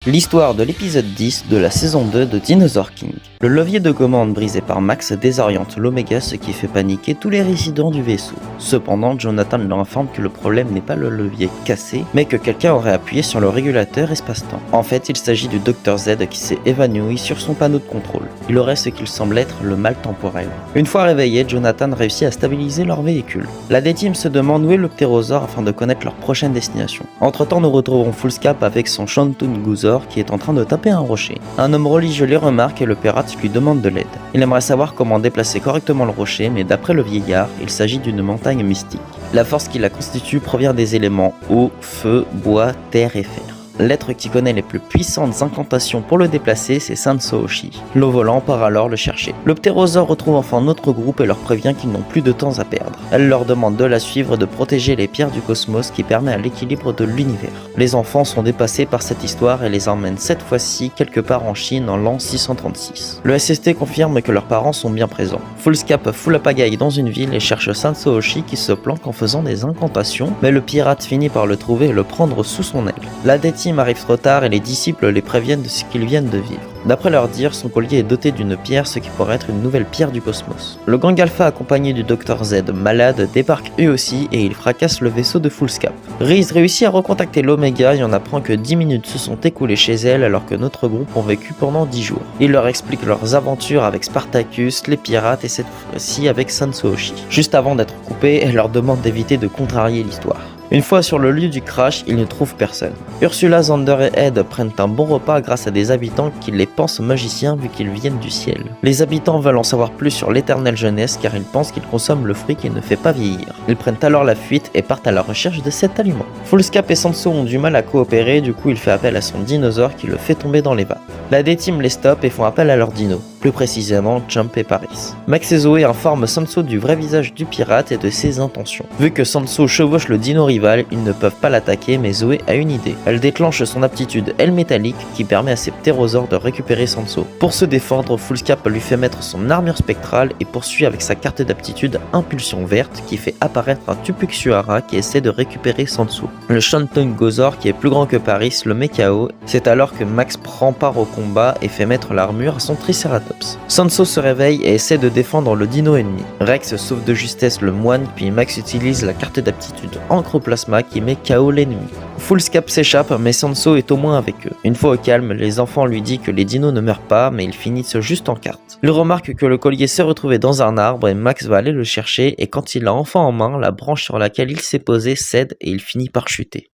L'histoire de l'épisode 10 de la saison 2 de Dinosaur King. Le levier de commande brisé par Max désoriente l'Oméga, ce qui fait paniquer tous les résidents du vaisseau. Cependant, Jonathan leur informe que le problème n'est pas le levier cassé, mais que quelqu'un aurait appuyé sur le régulateur espace-temps. En fait, il s'agit du Dr Z qui s'est évanoui sur son panneau de contrôle. Il aurait ce qu'il semble être le mal temporel. Une fois réveillé, Jonathan réussit à stabiliser leur véhicule. La D-Team se demande où est le ptérosaure afin de connaître leur prochaine destination. Entre-temps, nous retrouvons Foolscap avec son Shantung Guzor qui est en train de taper un rocher. Un homme religieux les remarque et le pirate lui demande de l'aide. Il aimerait savoir comment déplacer correctement le rocher, mais d'après le vieillard, il s'agit d'une montagne mystique. La force qui la constitue provient des éléments eau, feu, bois, terre et fer. L'être qui connaît les plus puissantes incantations pour le déplacer, c'est Sanso Oshi. L'eau volant part alors le chercher. Le ptérosaure retrouve enfin notre groupe et leur prévient qu'ils n'ont plus de temps à perdre. Elle leur demande de la suivre et de protéger les pierres du cosmos qui permet à l'équilibre de l'univers. Les enfants sont dépassés par cette histoire et les emmènent cette fois-ci quelque part en Chine en l'an 636. Le SST confirme que leurs parents sont bien présents. Foolscap fout la pagaille dans une ville et cherche Sanso Oshi qui se planque en faisant des incantations, mais le pirate finit par le trouver et le prendre sous son aile. La D-Team arrive trop tard et les disciples les préviennent de ce qu'ils viennent de vivre. D'après leur dire, son collier est doté d'une pierre, ce qui pourrait être une nouvelle pierre du cosmos. Le gang Alpha accompagné du Dr Z malade débarque eux aussi et il fracasse le vaisseau de Foolscap. Reese réussit à recontacter l'Oméga et on apprend que 10 minutes se sont écoulées chez elle alors que notre groupe ont vécu pendant 10 jours. Il leur explique leurs aventures avec Spartacus, les pirates et cette fois-ci avec Sanso Oshi. Juste avant d'être coupé, elle leur demande d'éviter de contrarier l'histoire. Une fois sur le lieu du crash, ils ne trouvent personne. Ursula, Xander et Ed prennent un bon repas grâce à des habitants qui les pensent magiciens vu qu'ils viennent du ciel. Les habitants veulent en savoir plus sur l'éternelle jeunesse car ils pensent qu'ils consomment le fruit qui ne fait pas vieillir. Ils prennent alors la fuite et partent à la recherche de cet aliment. Foolscap et Sanso ont du mal à coopérer, du coup il fait appel à son dinosaure qui le fait tomber dans les vapes. La D-Team les stoppe et font appel à leurs dinos, plus précisément Jump et Paris. Max et Zoé informent Sanso du vrai visage du pirate et de ses intentions. Vu que Sanso chevauche le dino rival, ils ne peuvent pas l'attaquer, mais Zoé a une idée. Elle déclenche son aptitude aile métallique qui permet à ses ptérosaures de récupérer Sanso. Pour se défendre, Foolscap lui fait mettre son armure spectrale et poursuit avec sa carte d'aptitude Impulsion verte qui fait apparaître un Tupuxuara qui essaie de récupérer Sanso. Le Shantung Gozor qui est plus grand que Paris le met KO. C'est alors que Max prend part au combat et fait mettre l'armure à son Triceratops. Sanso se réveille et essaie de défendre le dino ennemi. Rex sauve de justesse le moine puis Max utilise la carte d'aptitude Ancroplasma qui met KO l'ennemi. Foolscap s'échappe mais Sanso est au moins avec eux. Une fois au calme, les enfants lui disent que les dinos ne meurent pas mais ils finissent juste en carte. Il remarque que le collier s'est retrouvé dans un arbre et Max va aller le chercher et quand il l'a enfin en main, la branche sur laquelle il s'est posé cède et il finit par chuter.